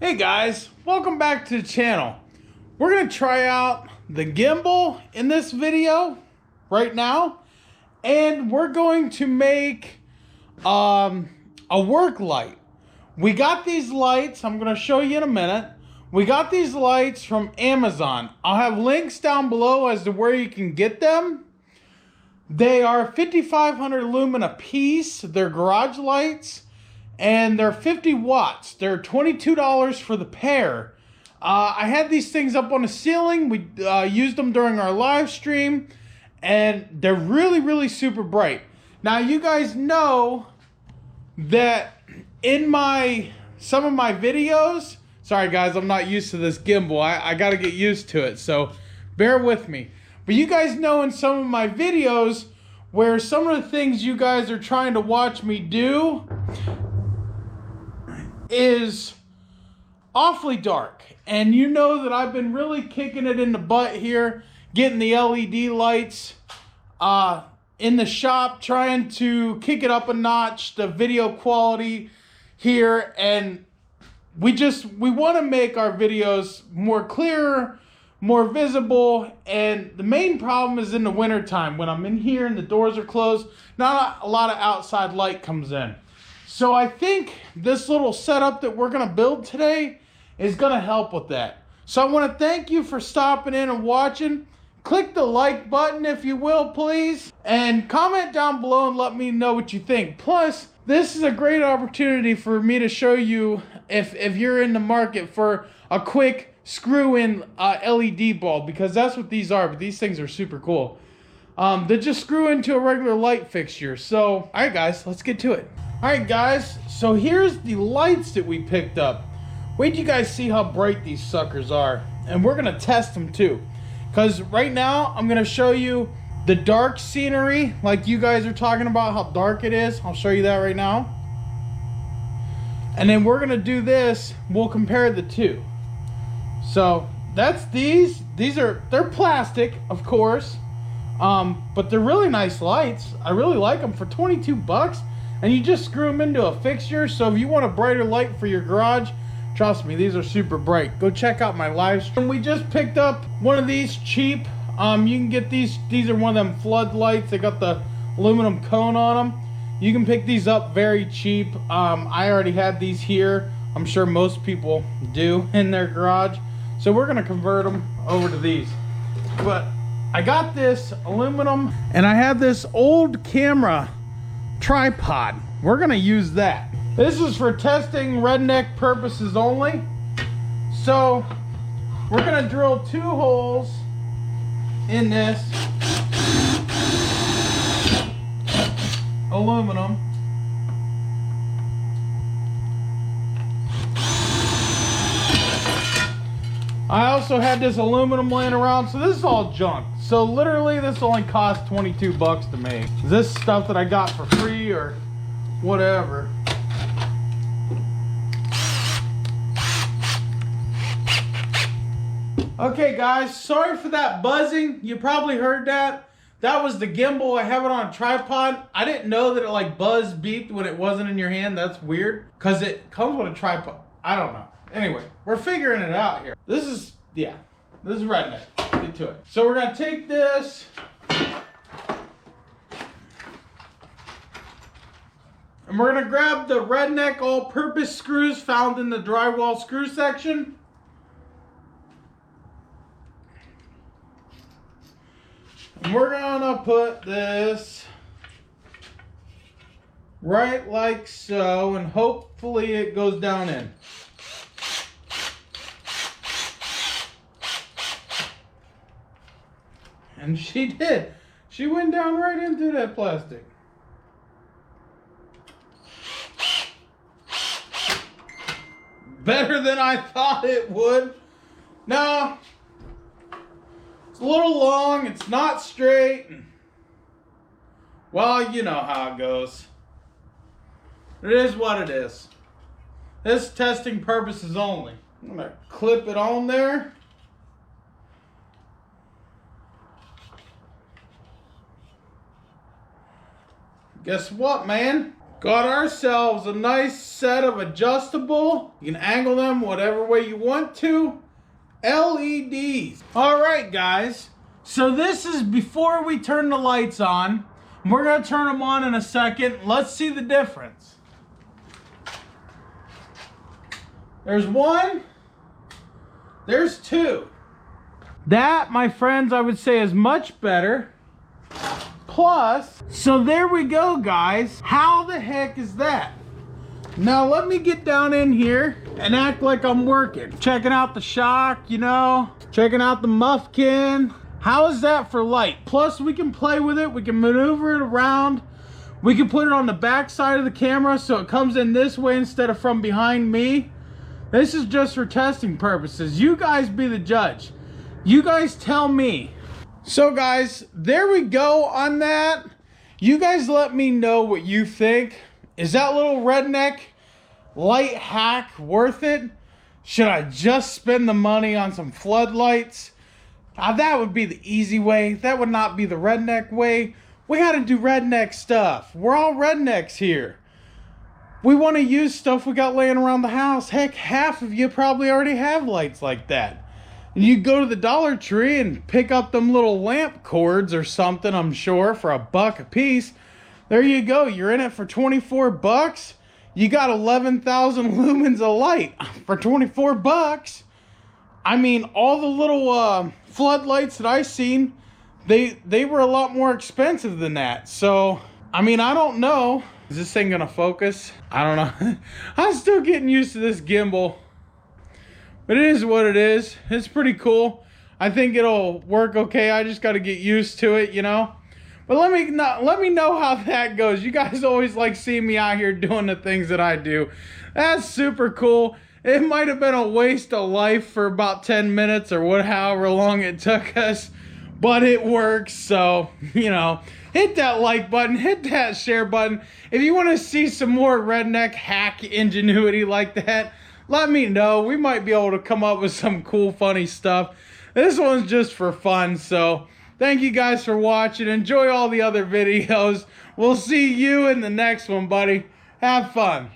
Hey guys, welcome back to the channel. We're going to try out the gimbal in this video right now, and we're going to make a work light. We got these lights, I'm going to show you in a minute. We got these lights from Amazon. I'll have links down below as to where you can get them. They are 5,500 lumen a piece. They're garage lights. And they're 50 watts. They're $22 for the pair. I had these things up on the ceiling. We used them during our live stream. And they're really, really super bright. Now, you guys know that in some of my videos... Sorry, guys, I'm not used to this gimbal. I got to get used to it, so bear with me. But you guys know in some of my videos where some of the things you guys are trying to watch me do is awfully dark, and you know that I've been really kicking it in the butt here, getting the LED lights in the shop, trying to kick it up a notch, the video quality here, and we want to make our videos more clearer, more visible. And the main problem is in the winter time when I'm in here and the doors are closed, not a lot of outside light comes in. So I think this little setup that we're going to build today is going to help with that. So I want to thank you for stopping in and watching. Click the like button if you will, please. And comment down below and let me know what you think. Plus, this is a great opportunity for me to show you if you're in the market for a quick screw-in LED bulb, because that's what these are, but these things are super cool. They just screw into a regular light fixture. So, all right guys, let's get to it. All right guys, so here's the lights that we picked up. Wait till you guys see how bright these suckers are. And we're gonna test them too. Because right now, I'm gonna show you the dark scenery, like you guys are talking about how dark it is. I'll show you that right now. And then we're gonna do this, we'll compare the two. So that's these they're plastic, of course, but they're really nice lights. I really like them for 22 bucks, and you just screw them into a fixture. So if you want a brighter light for your garage, trust me, these are super bright. Go check out my live stream. We just picked up one of these cheap. You can get these are one of them floodlights. They got the aluminum cone on them. You can pick these up very cheap. I already had these here. I'm sure most people do in their garage. So we're gonna convert them over to these. But I got this aluminum, and I have this old camera tripod. We're gonna use that. This is for testing redneck purposes only. So we're gonna drill 2 holes in this aluminum. I also had this aluminum laying around, so this is all junk. So literally this only cost 22 bucks to make. This stuff that I got for free or whatever. Okay guys, sorry for that buzzing. You probably heard that. That was the gimbal. I have it on a tripod. I didn't know that it like buzz beeped when it wasn't in your hand. That's weird, because it comes with a tripod. I don't know. Anyway, we're figuring it out here. This is redneck. Get to it. So we're gonna take this. And we're gonna grab the redneck all-purpose screws found in the drywall screw section. And we're gonna put this right like so, and hopefully it goes down in. And she did. She went down right into that plastic. Better than I thought it would. No. It's a little long, it's not straight. Well, you know how it goes. It is what it is. This testing purposes only. I'm gonna clip it on there. Guess what, man? Got ourselves a nice set of adjustable, you can angle them whatever way you want to, LEDs. All right, guys. So this is before we turn the lights on. We're gonna turn them on in a second. Let's see the difference. There's one, there's two. That, my friends, I would say is much better. Plus, so there we go, guys. How the heck is that? Now let me get down in here and act like I'm working. Checking out the shock, you know, checking out the muffkin. How is that for light? Plus we can play with it, we can maneuver it around. We can put it on the back side of the camera so it comes in this way instead of from behind me. This is just for testing purposes. You guys be the judge. You guys tell me. So guys, there we go on that. You guys let me know what you think. Is that little redneck light hack worth it? Should I just spend the money on some floodlights? That would be the easy way. That would not be the redneck way. We gotta do redneck stuff. We're all rednecks here. We want to use stuff we got laying around the house. Heck, half of you probably already have lights like that. And you go to the Dollar Tree and pick up them little lamp cords or something, I'm sure, for $1 a piece. There you go. You're in it for 24 bucks. You got 11,000 lumens of light for 24 bucks. I mean, all the little floodlights that I seen, they were a lot more expensive than that. So, I mean, I don't know. Is this thing gonna focus? I don't know. I'm still getting used to this gimbal. But it is what it is. It's pretty cool. I think it'll work okay. I just gotta get used to it, you know? But let me know how that goes. You guys always like seeing me out here doing the things that I do. That's super cool. It might have been a waste of life for about 10 minutes or however long it took us, but it works. So, you know, hit that like button, hit that share button. If you want to see some more redneck hack ingenuity like that, let me know. We might be able to come up with some cool, funny stuff. This one's just for fun, so thank you guys for watching. Enjoy all the other videos. We'll see you in the next one, buddy. Have fun.